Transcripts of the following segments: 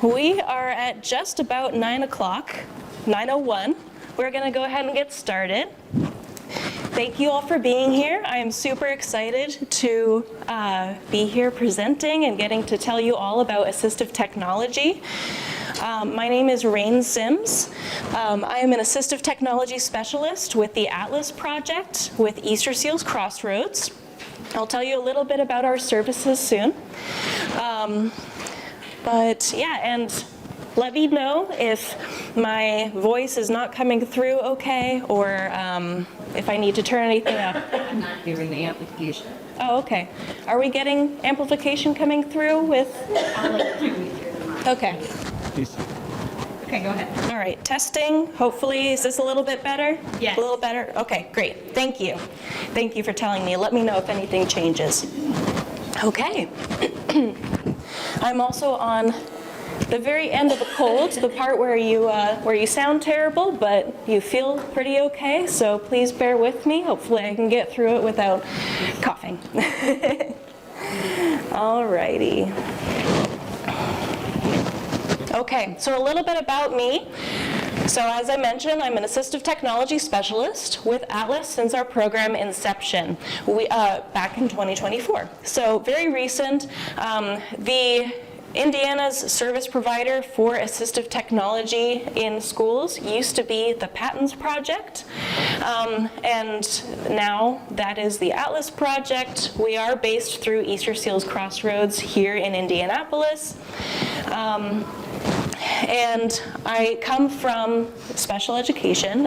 We are at just about 9 o'clock, 9:01. We're going to go ahead and get started. Thank you all for being here. I am super excited to be here presenting and getting to tell you all about assistive technology. My name is Raine Sims. I am an assistive technology specialist with the Atlas project with Easter Seals Crossroads. I'll tell you a little bit about our services soon. But yeah, and let me know if my voice is not coming through okay, or if I need to turn anything up. I'm not hearing the amplification. Oh, okay. Are we getting amplification coming through with? Okay. Okay, go ahead. All right, testing. Hopefully, is this a little bit better? Yes. A little better? Okay, great. Thank you. Thank you for telling me. Let me know if anything changes. Okay. I'm also on the very end of a cold, the part where you sound terrible, but you feel pretty okay, so please bear with me. Hopefully I can get through it without coughing. All righty. Okay, so a little bit about me. So as I mentioned, I'm an assistive technology specialist with Atlas since our program inception back in 2024. So very recent. The Indiana's service provider for assistive technology in schools used to be the Patents Project, and now that is the Atlas Project. We are based through Easter Seals Crossroads here in Indianapolis. And I come from special education.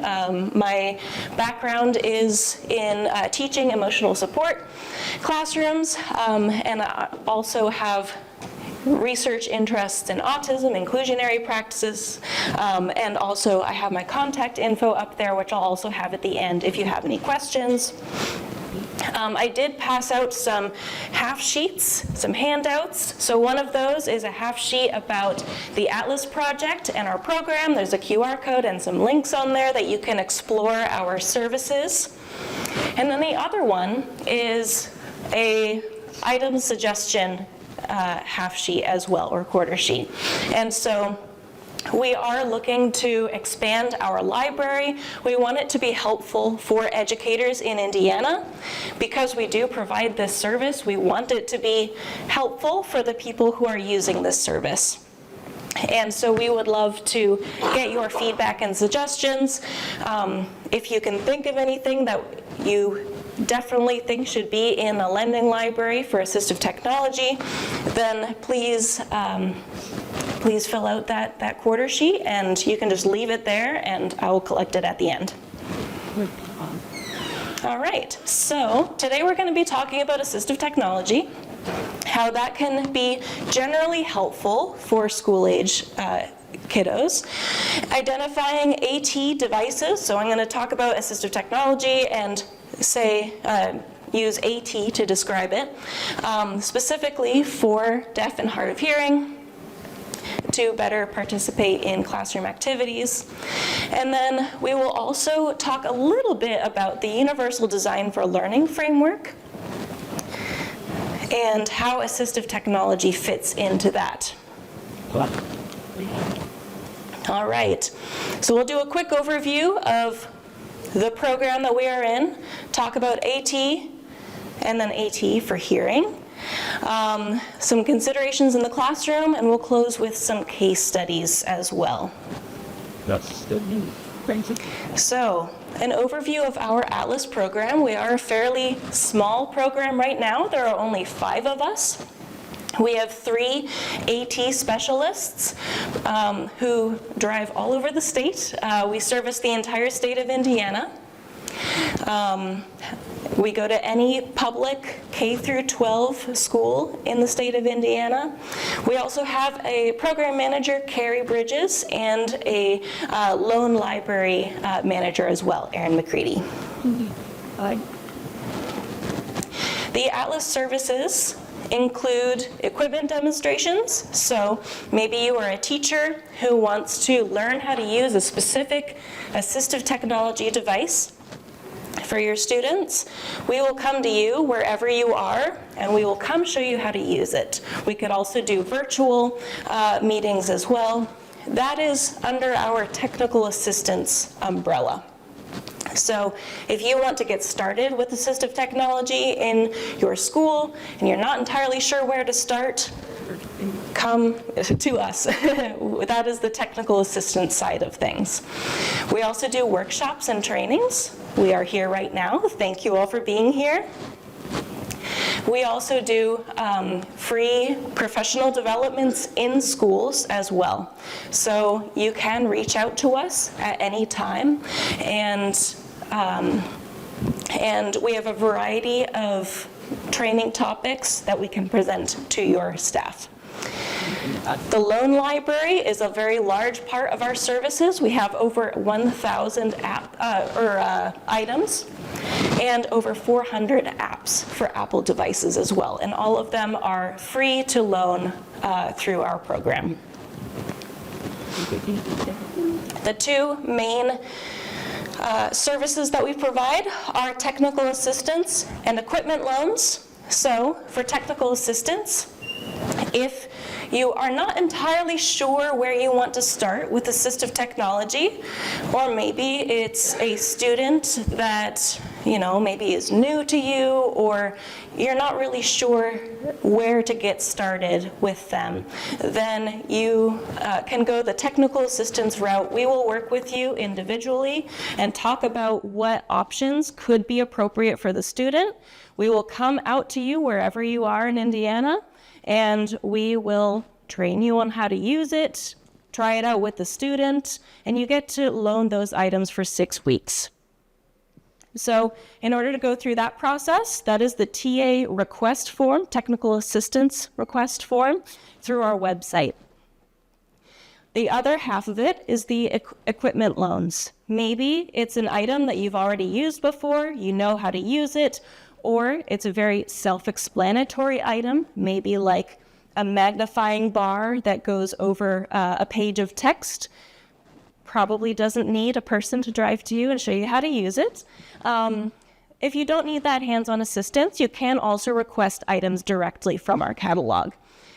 My background is in teaching emotional support classrooms, and I also have research interests in autism, inclusionary practices, and also I have my contact info up there, which I'll also have at the end if you have any questions. I did pass out some half sheets, some handouts. So one of those is a half sheet about the Atlas project and our program. There's a QR code and some links on there that you can explore our services. And then the other one is a item suggestion half sheet as well, or quarter sheet. And so we are looking to expand our library. We want it to be helpful for educators in Indiana. Because we do provide this service, we want it to be helpful for the people who are using this service. And so we would love to get your feedback and suggestions. If you can think of anything that you definitely think should be in a lending library for assistive technology, then please fill out that quarter sheet, and you can just leave it there and I will collect it at the end. All right, so today we're going to be talking about assistive technology, how that can be generally helpful for school-age kiddos, identifying AT devices. So I'm going to talk about assistive technology and use AT to describe it, specifically for deaf and hard of hearing, to better participate in classroom activities. And then we will also talk a little bit about the Universal Design for Learning framework and how assistive technology fits into that. All right, so we'll do a quick overview of the program that we are in, talk about AT, and then AT for hearing. Some considerations in the classroom, and we'll close with some case studies as well. So, an overview of our Atlas program. We are a fairly small program right now. There are only 5 of us. We have 3 AT specialists who drive all over the state. We service the entire state of Indiana. We go to any public K through 12 school in the state of Indiana. We also have a program manager, Carrie Bridges, and a loan library manager as well, Erin McCready. The Atlas services include equipment demonstrations. So maybe you are a teacher who wants to learn how to use a specific assistive technology device. for your students. We will come to you wherever you are, and we will come show you how to use it. We could also do virtual meetings as well. That is under our technical assistance umbrella. So if you want to get started with assistive technology in your school and you're not entirely sure where to start, come to us. That is the technical assistance side of things. We also do workshops and trainings. We are here right now. Thank you all for being here. We also do free professional developments in schools as well. So you can reach out to us at any time, and we have a variety of training topics that we can present to your staff. The loan library is a very large part of our services. We have over 1,000 items and over 400 apps for Apple devices as well. And all of them are free to loan through our program. The two main services that we provide are technical assistance and equipment loans. So for technical assistance, if you are not entirely sure where you want to start with assistive technology, or maybe it's a student that, maybe is new to you, or you're not really sure where to get started with them, then you can go the technical assistance route. We will work with you individually and talk about what options could be appropriate for the student. We will come out to you wherever you are in Indiana, and we will train you on how to use it, try it out with the student, and you get to loan those items for 6 weeks. So in order to go through that process, that is the TA request form, technical assistance request form, through our website. The other half of it is the equipment loans. Maybe it's an item that you've already used before, you know how to use it, or it's a very self-explanatory item, maybe like a magnifying bar that goes over a page of text. Probably doesn't need a person to drive to you and show you how to use it. If you don't need that hands-on assistance, you can also request items directly from our catalog.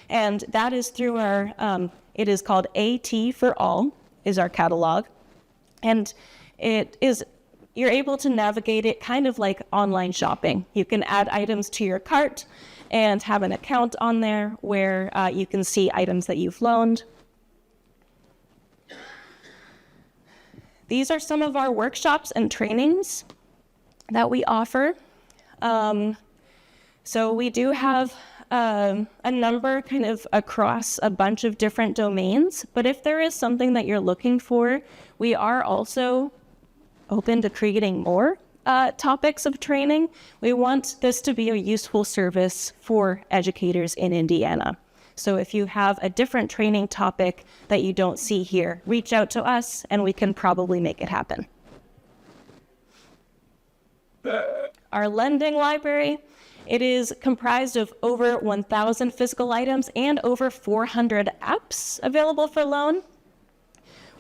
And that is through our, it is called AT for All, is our catalog. And you're able to navigate it kind of like online shopping. You can add items to your cart and have an account on there where you can see items that you've loaned. These are some of our workshops and trainings that we offer. So we do have a number kind of across a bunch of different domains, but if there is something that you're looking for, we are also open to creating more topics of training. We want this to be a useful service for educators in Indiana. So if you have a different training topic that you don't see here, reach out to us and we can probably make it happen. Our lending library, it is comprised of over 1,000 physical items and over 400 apps available for loan.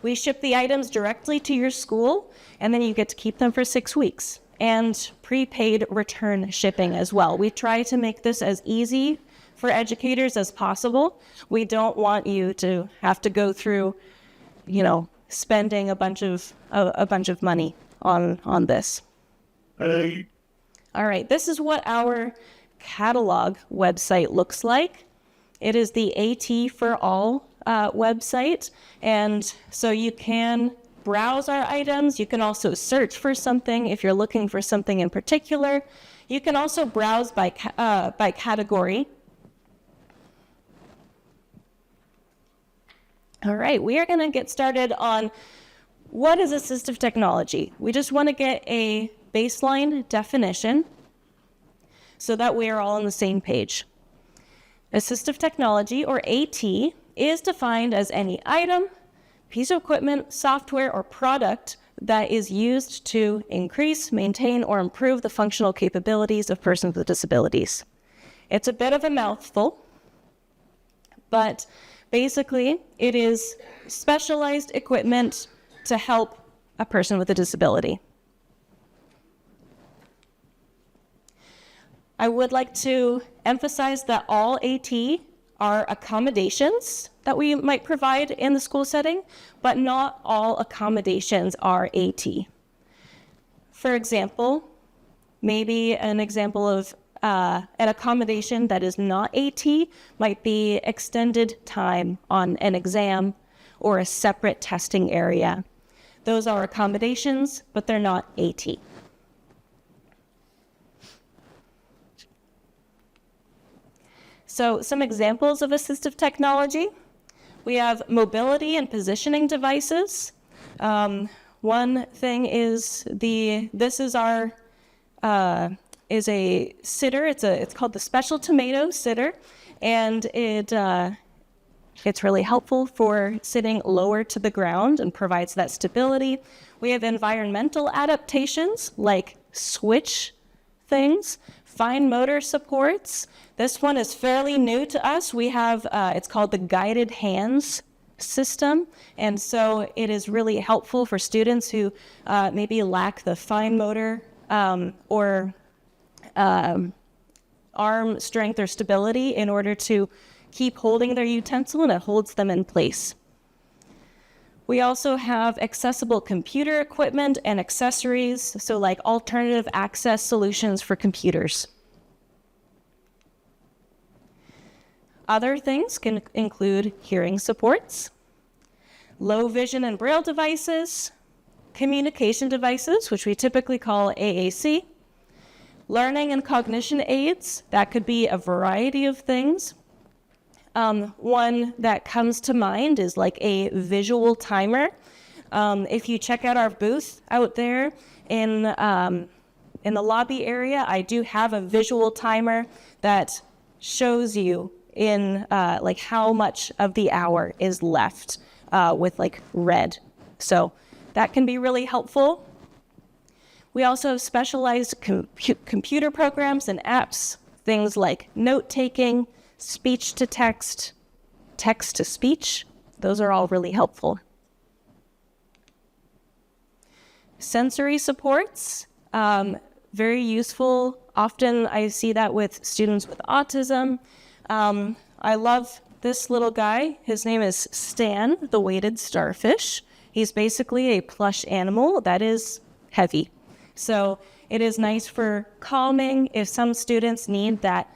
We ship the items directly to your school, and then you get to keep them for 6 weeks, and prepaid return shipping as well. We try to make this as easy for educators as possible. We don't want you to have to go through, spending a bunch of money on this. Hey. All right, this is what our catalog website looks like. It is the AT for All website, and so you can browse our items. You can also search for something if you're looking for something in particular. You can also browse by category. All right, we are going to get started on what is assistive technology. We just want to get a baseline definition so that we are all on the same page. Assistive technology, or AT, is defined as any item, piece of equipment, software, or product that is used to increase, maintain, or improve the functional capabilities of persons with disabilities. It's a bit of a mouthful, but basically it is specialized equipment to help a person with a disability. I would like to emphasize that all AT are accommodations that we might provide in the school setting, but not all accommodations are AT. For example, maybe an example of an accommodation that is not AT might be extended time on an exam or a separate testing area. Those are accommodations, but they're not AT. So some examples of assistive technology. We have mobility and positioning devices. One thing is this is our is a sitter. It's called the Special Tomato Sitter, and it's really helpful for sitting lower to the ground and provides that stability. We have environmental adaptations like switch things, fine motor supports. This one is fairly new to us. We have, it's called the guided hands system, and so it is really helpful for students who maybe lack the fine motor or arm strength or stability in order to keep holding their utensil, and it holds them in place. We also have accessible computer equipment and accessories, so like alternative access solutions for computers. Other things can include hearing supports, low vision and braille devices, communication devices, which we typically call AAC, learning and cognition aids. That could be a variety of things. One that comes to mind is like a visual timer. If you check out our booth out there in the lobby area, I do have a visual timer that shows you in like how much of the hour is left with like red. So that can be really helpful. We also have specialized computer programs and apps, things like note-taking, speech-to-text, text-to-speech. Those are all really helpful. Sensory supports, very useful. Often I see that with students with autism. I love this little guy. His name is Stan, the weighted starfish. He's basically a plush animal that is heavy. So it is nice for calming if some students need that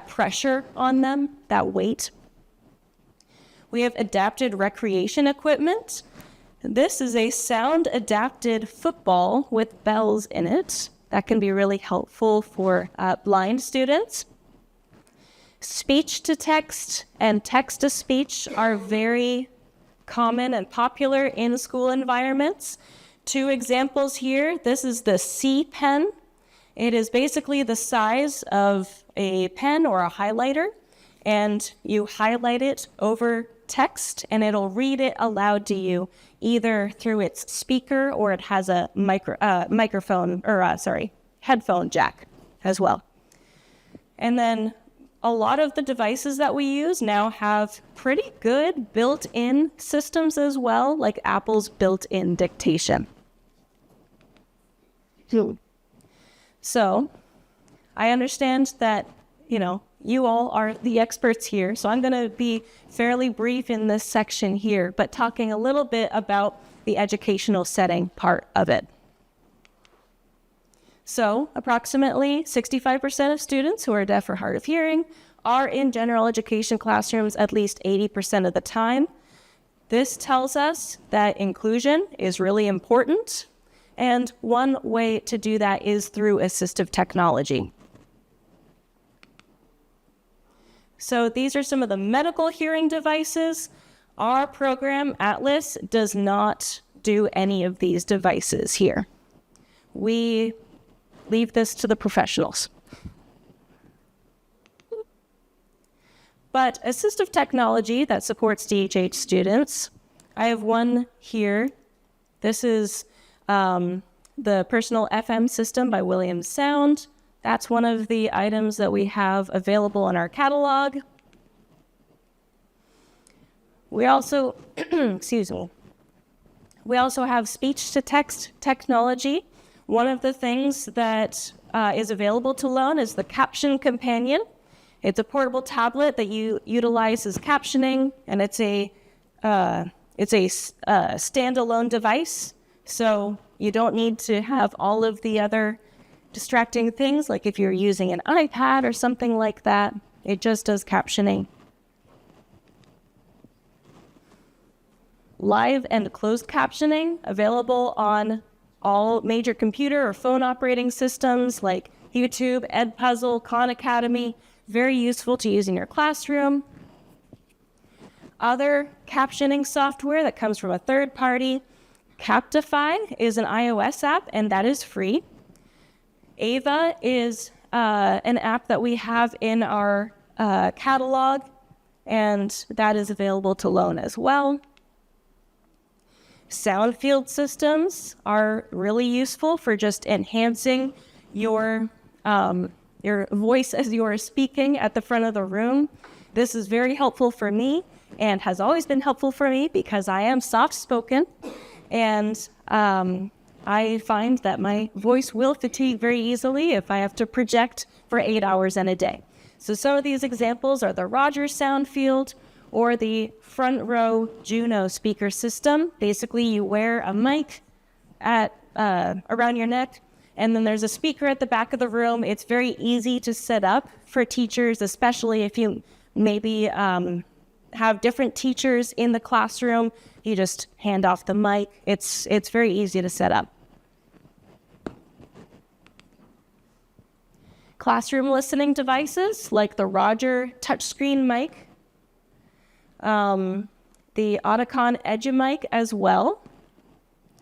pressure on them, that weight. We have adapted recreation equipment. This is a sound-adapted football with bells in it. That can be really helpful for blind students. Speech-to-text and text-to-speech are very common and popular in school environments. Two examples here. This is the C pen. It is basically the size of a pen or a highlighter, and you highlight it over text, and it'll read it aloud to you either through its speaker or it has a headphone jack as well. And then a lot of the devices that we use now have pretty good built-in systems as well, like Apple's built-in dictation. So I understand that, you all are the experts here, so I'm going to be fairly brief in this section here, but talking a little bit about the educational setting part of it. So approximately 65% of students who are deaf or hard of hearing are in general education classrooms at least 80% of the time. This tells us that inclusion is really important, and one way to do that is through assistive technology. So these are some of the medical hearing devices. Our program, Atlas, does not do any of these devices here. We leave this to the professionals. But assistive technology that supports DHH students, I have one here. This is the personal FM system by Williams Sound. That's one of the items that we have available in our catalog. We also, we also have speech-to-text technology, One of the things that is available to loan is the Caption Companion. It's a portable tablet that you utilize as captioning, and it's a standalone device, so you don't need to have all of the other distracting things, like if you're using an iPad or something like that. It just does captioning. Live and closed captioning, available on all major computer or phone operating systems like YouTube, Edpuzzle, Khan Academy. Very useful to use in your classroom. Other captioning software that comes from a third party, Captify is an iOS app, and that is free. Ava is an app that we have in our catalog, and that is available to loan as well. Sound field systems are really useful for just enhancing your voice as you are speaking at the front of the room. This is very helpful for me and has always been helpful for me because I am soft-spoken, and I find that my voice will fatigue very easily if I have to project for 8 hours in a day. So some of these examples are the Rogers sound field or the front row Juno speaker system. Basically, you wear a mic around your neck, and then there's a speaker at the back of the room. It's very easy to set up for teachers, especially if you maybe have different teachers in the classroom. You just hand off the mic. It's very easy to set up. Classroom listening devices like the Roger touchscreen mic, the Oticon EduMic as well.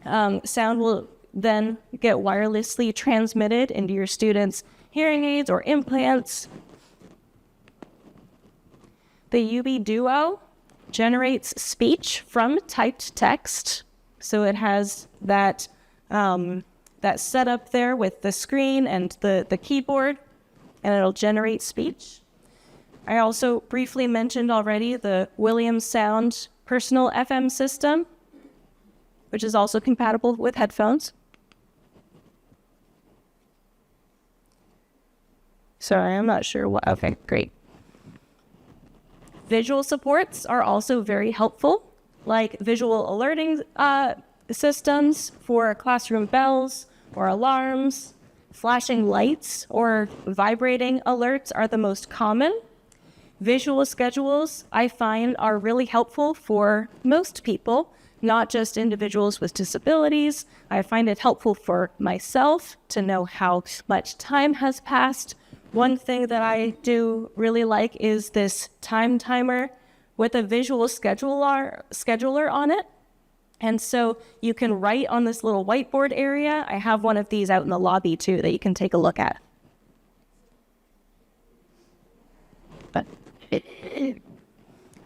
Sound will then get wirelessly transmitted into your students' hearing aids or implants. The UB Duo generates speech from typed text. So it has that setup there with the screen and the keyboard, and it'll generate speech. I also briefly mentioned already the Williams Sound personal FM system, which is also compatible with headphones. Sorry, I'm not sure what. Okay, great. Visual supports are also very helpful, like visual alerting systems for classroom bells or alarms. Flashing lights or vibrating alerts are the most common. Visual schedules, I find, are really helpful for most people, not just individuals with disabilities. I find it helpful for myself to know how much time has passed. One thing that I do really like is this time timer with a visual scheduler on it. And so you can write on this little whiteboard area. I have one of these out in the lobby too that you can take a look at. But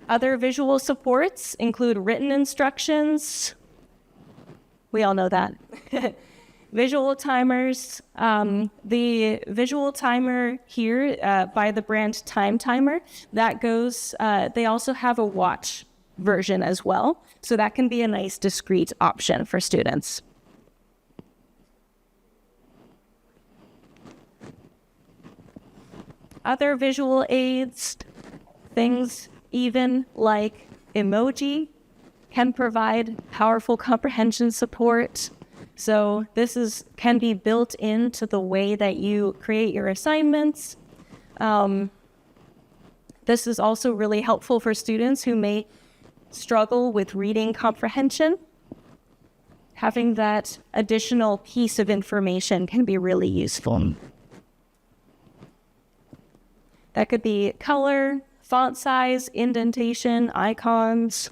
other visual supports include written instructions. We all know that. Visual timers. The visual timer here by the brand Time Timer, that goes, they also have a watch version as well. So that can be a nice discrete option for students. Other visual aids, things even like emoji, can provide powerful comprehension support. So this can be built into the way that you create your assignments. This is also really helpful for students who may struggle with reading comprehension. Having that additional piece of information can be really useful. That could be color, font size, indentation, icons.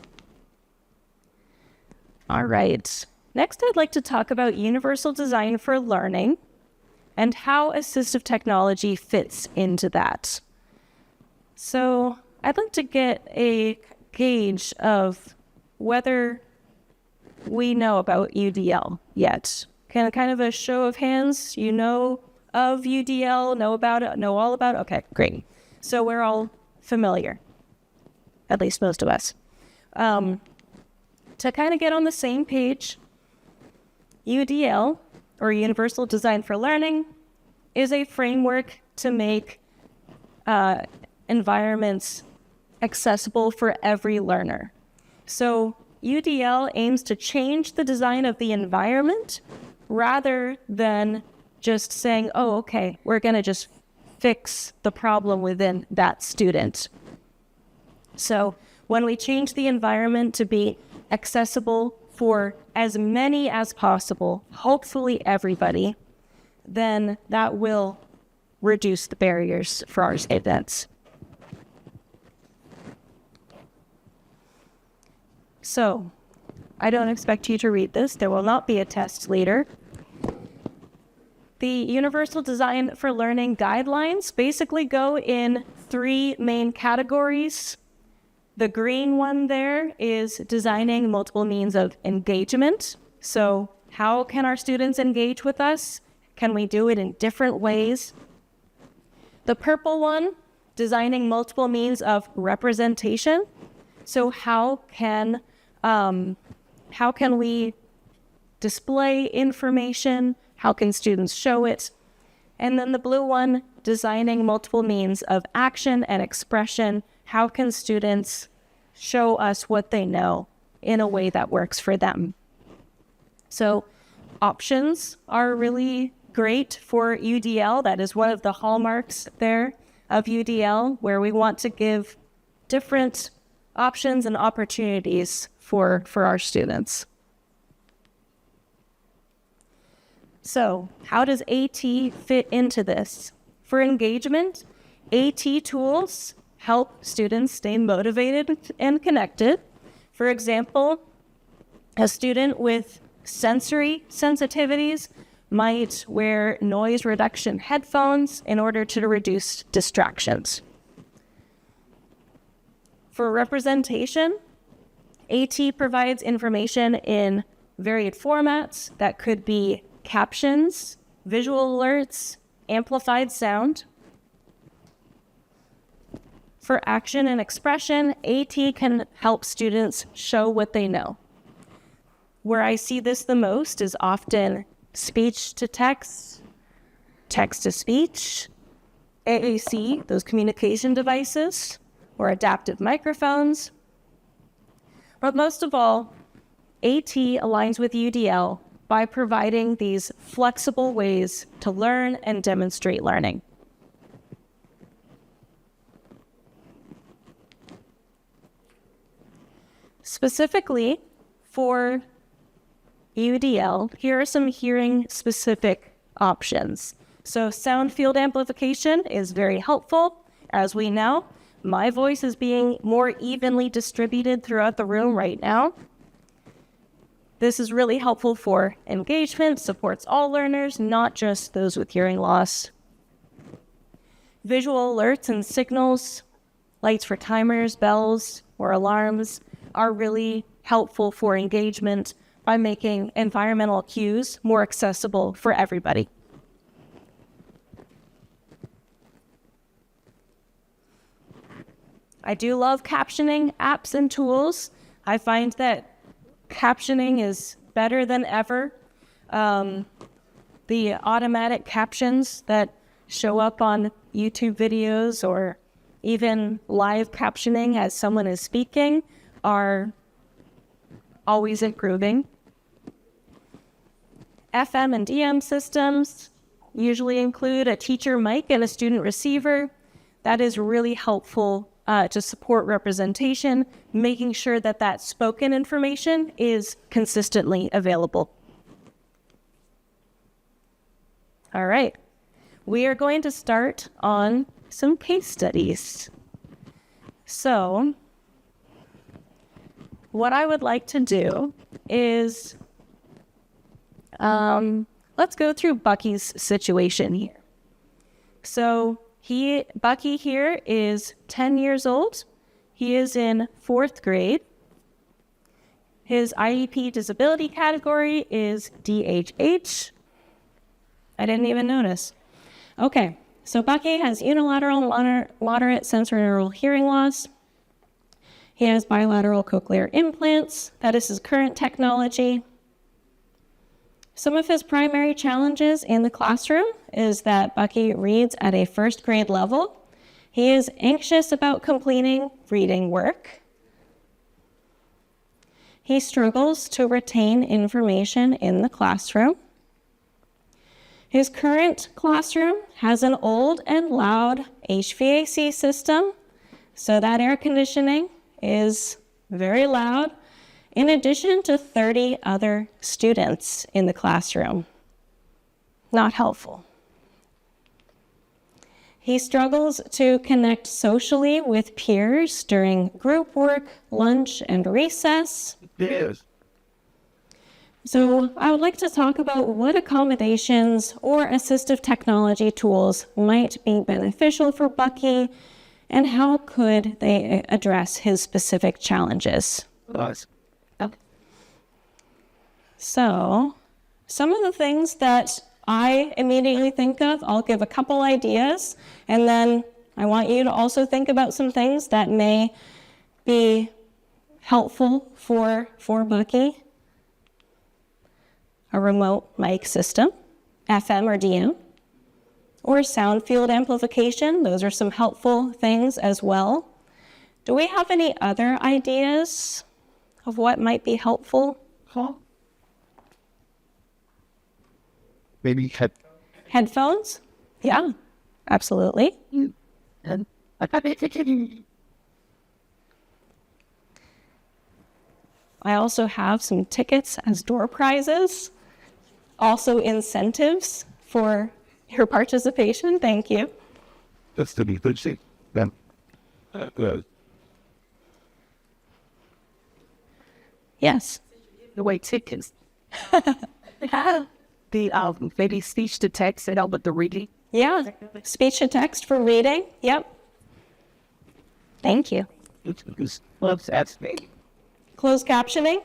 All right. Next, I'd like to talk about universal design for learning and how assistive technology fits into that. So I'd like to get a gauge of whether we know about UDL yet. Kind of a show of hands, you know of UDL, know about it, know all about it? Okay, great. So we're all familiar, at least most of us. To kind of get on the same page, UDL or Universal Design for Learning, is a framework to make environments accessible for every learner. So UDL aims to change the design of the environment rather than just saying, oh, okay, we're going to just fix the problem within that student. So when we change the environment to be accessible for as many as possible, hopefully everybody, then that will reduce the barriers for our students. So, I don't expect you to read this. There will not be a test later. The Universal Design for Learning guidelines basically go in 3 main categories. The green one there is designing multiple means of engagement. So, how can our students engage with us? Can we do it in different ways? The purple one, designing multiple means of representation. So how can we display information? How can students show it? And then the blue one, designing multiple means of action and expression. How can students show us what they know in a way that works for them? So options are really great for UDL. That is one of the hallmarks there of UDL, where we want to give different options and opportunities for our students. So how does AT fit into this? For engagement, AT tools help students stay motivated and connected. For example, a student with sensory sensitivities might wear noise reduction headphones in order to reduce distractions. For representation, AT provides information in varied formats that could be captions, visual alerts, amplified sound. For action and expression, AT can help students show what they know. Where I see this the most is often speech to text, text to speech, AAC, those communication devices, or adaptive microphones. But most of all, AT aligns with UDL by providing these flexible ways to learn and demonstrate learning. Specifically for UDL, here are some hearing-specific options. So sound field amplification is very helpful. As we know, my voice is being more evenly distributed throughout the room right now. This is really helpful for engagement, supports all learners, not just those with hearing loss. Visual alerts and signals, lights for timers, bells, or alarms are really helpful for engagement by making environmental cues more accessible for everybody. I do love captioning apps and tools. I find that captioning is better than ever. The automatic captions that show up on YouTube videos or even live captioning as someone is speaking are always improving. FM and DM systems usually include a teacher mic and a student receiver. That is really helpful to support representation, making sure that that spoken information is consistently available. All right, we are going to start on some case studies. So, what I would like to do is, let's go through Bucky's situation here. So, Bucky here is 10 years old. He is in 4th grade. His IEP disability category is DHH. I didn't even notice. Okay, so Bucky has unilateral moderate sensorineural hearing loss. He has bilateral cochlear implants. That is his current technology. Some of his primary challenges in the classroom is that Bucky reads at a first grade level. He is anxious about completing reading work. He struggles to retain information in the classroom. His current classroom has an old and loud HVAC system, so that air conditioning is very loud, in addition to 30 other students in the classroom. Not helpful. He struggles to connect socially with peers during group work, lunch, and recess. Yes. So I would like to talk about what accommodations or assistive technology tools might be beneficial for Bucky and how could they address his specific challenges. Nice. So some of the things that I immediately think of, I'll give a couple ideas, and then I want you to also think about some things that may be helpful for Bucky. A remote mic system, FM or DM, or sound field amplification. Those are some helpful things as well. Do we have any other ideas of what might be helpful? Maybe Headphones? Yeah, absolutely. I also have some tickets as door prizes. Also incentives for your participation. Thank you. That's to be good thing. Then, Yes. The way tickets. The maybe speech to text and help with the reading. Yeah. Speech to text for reading. Yep. Thank you. it's loves that me. Closed captioning.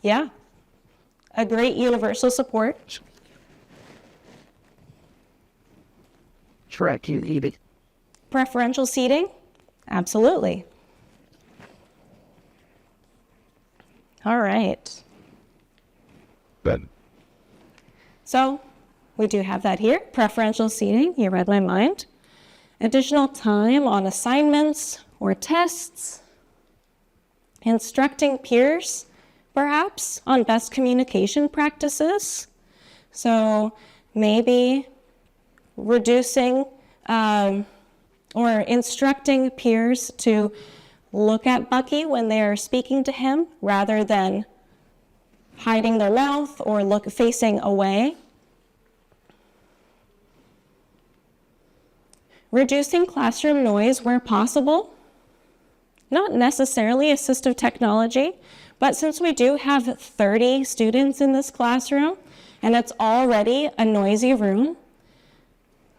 Yeah. A great universal support. Track you eat it. Preferential seating. Absolutely. All right. Ben. So we do have that here. Preferential seating. You read my mind. Additional time on assignments or tests. Instructing peers, perhaps, on best communication practices. So maybe reducing or instructing peers to look at Bucky when they are speaking to him rather than hiding their mouth or facing away. Reducing classroom noise where possible. Not necessarily assistive technology, but since we do have 30 students in this classroom and it's already a noisy room,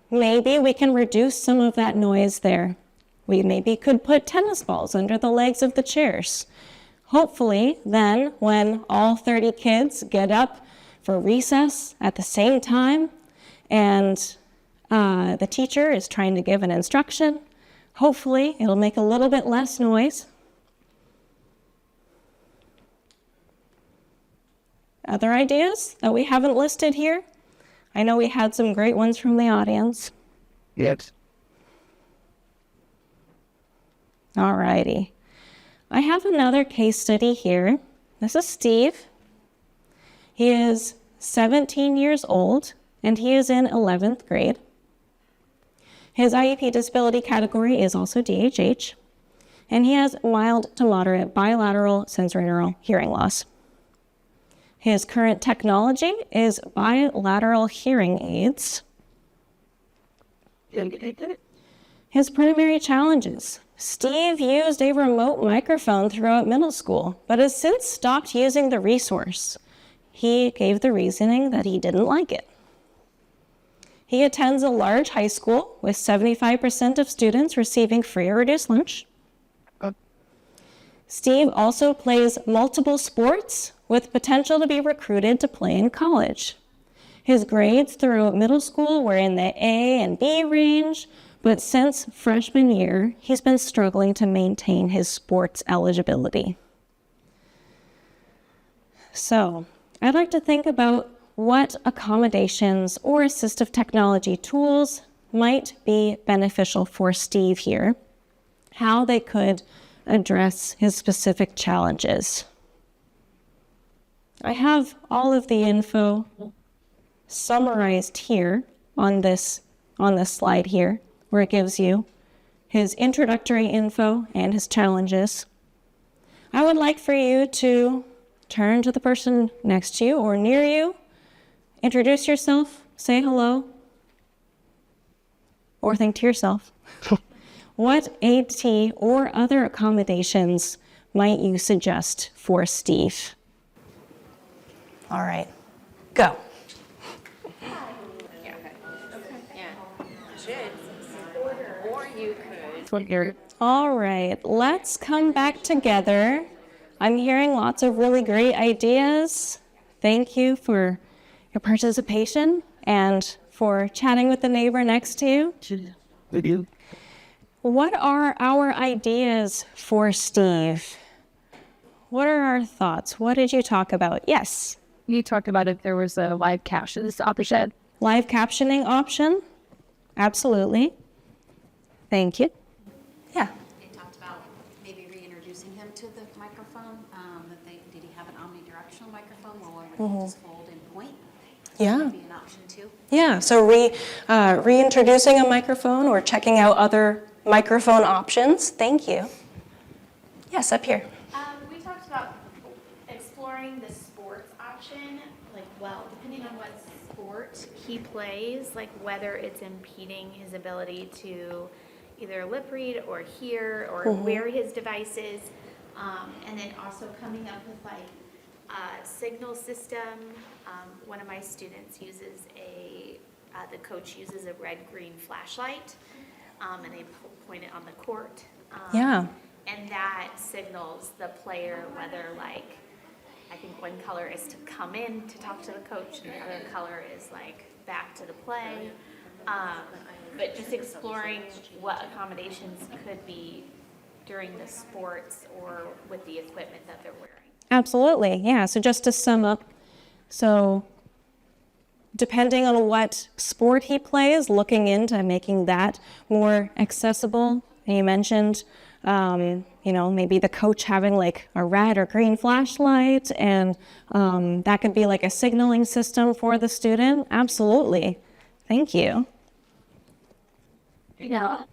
maybe we can reduce some of that noise there. We maybe could put tennis balls under the legs of the chairs. Hopefully, then, when all 30 kids get up for recess at the same time and the teacher is trying to give an instruction, hopefully it'll make a little bit less noise. Other ideas that we haven't listed here? I know we had some great ones from the audience. Yes. All righty. I have another case study here. This is Steve. He is 17 years old and he is in 11th grade. His IEP disability category is also DHH, and he has mild to moderate bilateral sensorineural hearing loss. His current technology is bilateral hearing aids. His primary challenges. Steve used a remote microphone throughout middle school, but has since stopped using the resource. He gave the reasoning that he didn't like it. He attends a large high school with 75% of students receiving free or reduced lunch. Steve also plays multiple sports with potential to be recruited to play in college. His grades through middle school were in the A and B range, but since freshman year, he's been struggling to maintain his sports eligibility. So, I'd like to think about what accommodations or assistive technology tools might be beneficial for Steve here, how they could address his specific challenges. I have all of the info summarized here on this slide here, where it gives you his introductory info and his challenges. I would like for you to turn to the person next to you or near you, introduce yourself, say hello, or think to yourself, what AT or other accommodations might you suggest for Steve? All right, go. All right, let's come back together. I'm hearing lots of really great ideas. Thank you for your participation and for chatting with the neighbor next to you. Video. What are our ideas for Steve? What are our thoughts? What did you talk about? Yes. You talked about if there was a live caption option. Live captioning option? Absolutely. Thank you. Yeah. They talked about maybe reintroducing him to the microphone. Did he have an omnidirectional microphone where one would just hold and point? Yeah. That would be an option too. Yeah, so reintroducing a microphone or checking out other microphone options. Thank you. Yes, up here. We talked about exploring the sports option, depending on what sport he plays, like whether it's impeding his ability to either lip read or hear or wear his devices, and then also coming up with a signal system. One of my students uses the coach uses a red-green flashlight, and they point it on the court. Yeah. And that signals the player whether, I think one color is to come in to talk to the coach, and the other color is back to the play. But just exploring what accommodations could be during the sports or with the equipment that they're wearing. Absolutely, yeah. So just to sum up, so depending on what sport he plays, looking into making that more accessible. And you mentioned, maybe the coach having a red or green flashlight, and that could be a signaling system for the student. Absolutely. Thank you. Yeah.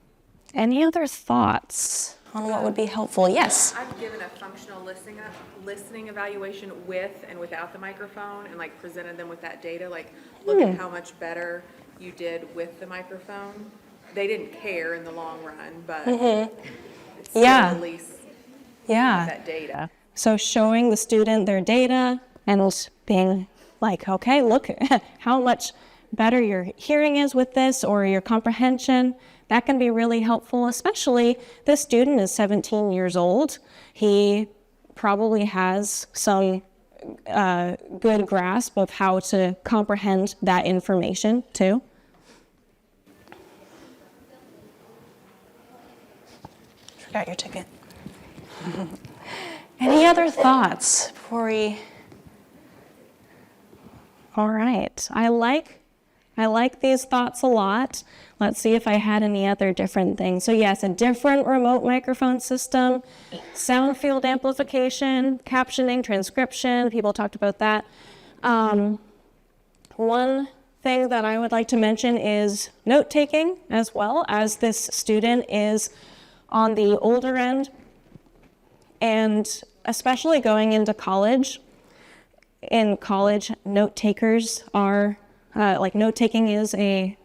Any other thoughts on what would be helpful? Yes. I've given a functional listening evaluation with and without the microphone and presented them with that data, look at how much better you did with the microphone. They didn't care in the long run, but it's still at least that data. So showing the student their data and being okay, look how much better your hearing is with this or your comprehension. That can be really helpful, especially this student is 17 years old. He probably has some good grasp of how to comprehend that information too. Forgot your ticket. Any other thoughts before we... All right, I like these thoughts a lot. Let's see if I had any other different things. So yes, a different remote microphone system, sound field amplification, captioning, transcription, people talked about that. One thing that I would like to mention is note-taking as well, as this student is on the older end, and especially going into college. In college, note-takers are note-taking is a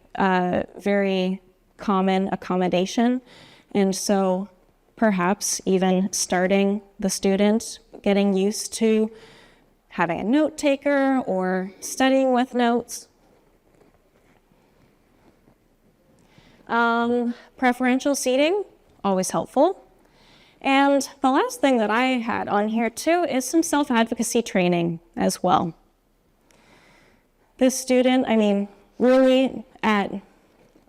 very common accommodation, and so perhaps even starting the student getting used to having a note-taker or studying with notes. Preferential seating, always helpful. And the last thing that I had on here too is some self-advocacy training as well. This student, really at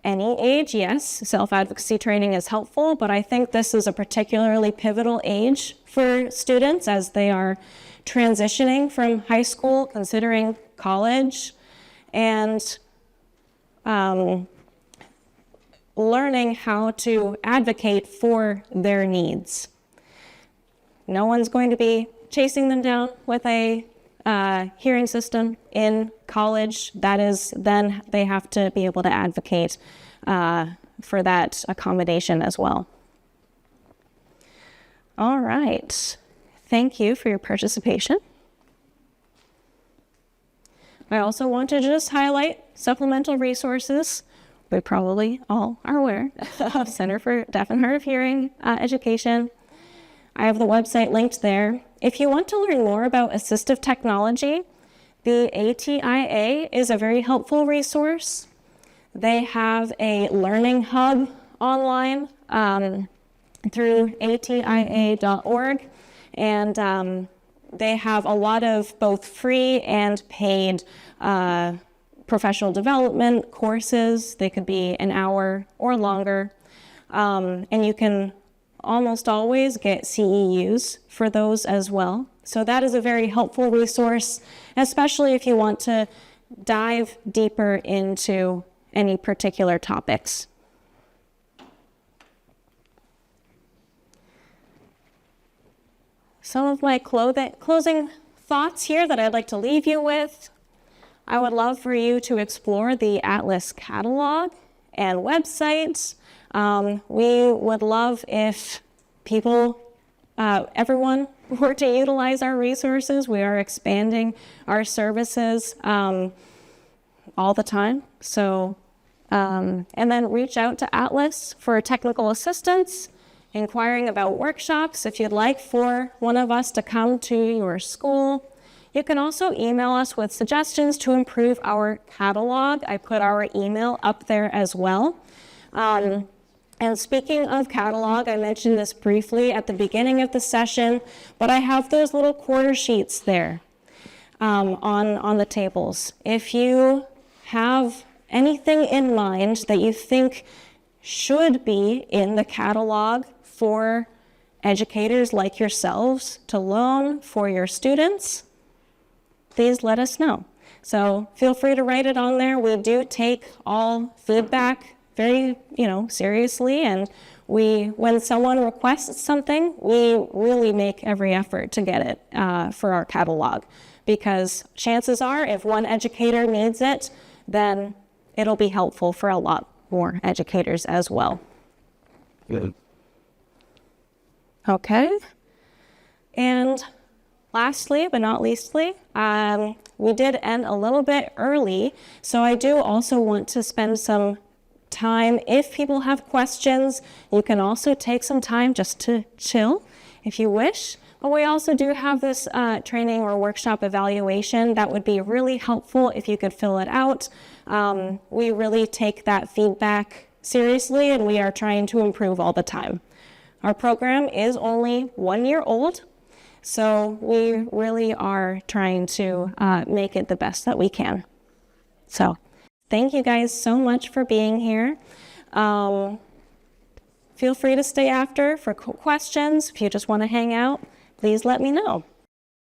any age, yes, self-advocacy training is helpful, but I think this is a particularly pivotal age for students as they are transitioning from high school, considering college, and learning how to advocate for their needs. No one's going to be chasing them down with a hearing system in college. That is, then they have to be able to advocate for that accommodation as well. All right. Thank you for your participation. I also want to just highlight supplemental resources. We probably all are aware of Center for Deaf and Hard of Hearing Education. I have the website linked there. If you want to learn more about assistive technology, the ATIA is a very helpful resource. They have a learning hub online through atia.org, and they have a lot of both free and paid professional development courses. They could be an hour or longer, and you can almost always get CEUs for those as well. So that is a very helpful resource, especially if you want to dive deeper into any particular topics. Some of my closing thoughts here that I'd like to leave you with. I would love for you to explore the Atlas catalog and website. We would love if people, everyone were to utilize our resources. We are expanding our services all the time. So, and then reach out to Atlas for technical assistance, inquiring about workshops. If you'd like for one of us to come to your school, you can also email us with suggestions to improve our catalog. I put our email up there as well. And speaking of catalog, I mentioned this briefly at the beginning of the session, but I have those little quarter sheets there on the tables. If you have anything in mind that you think should be in the catalog for educators like yourselves to loan for your students, please let us know. So feel free to write it on there. We do take all feedback very, seriously, and when someone requests something, we really make every effort to get it for our catalog, because chances are if one educator needs it, then it'll be helpful for a lot more educators as well. Good. Okay. And lastly, but not leastly, we did end a little bit early, so I do also want to spend some time. If people have questions, you can also take some time just to chill if you wish. But we also do have this training or workshop evaluation that would be really helpful if you could fill it out. We really take that feedback seriously, and we are trying to improve all the time. Our program is only 1 year old, so we really are trying to make it the best that we can. So thank you guys so much for being here. Feel free to stay after for questions. If you just want to hang out, please let me know.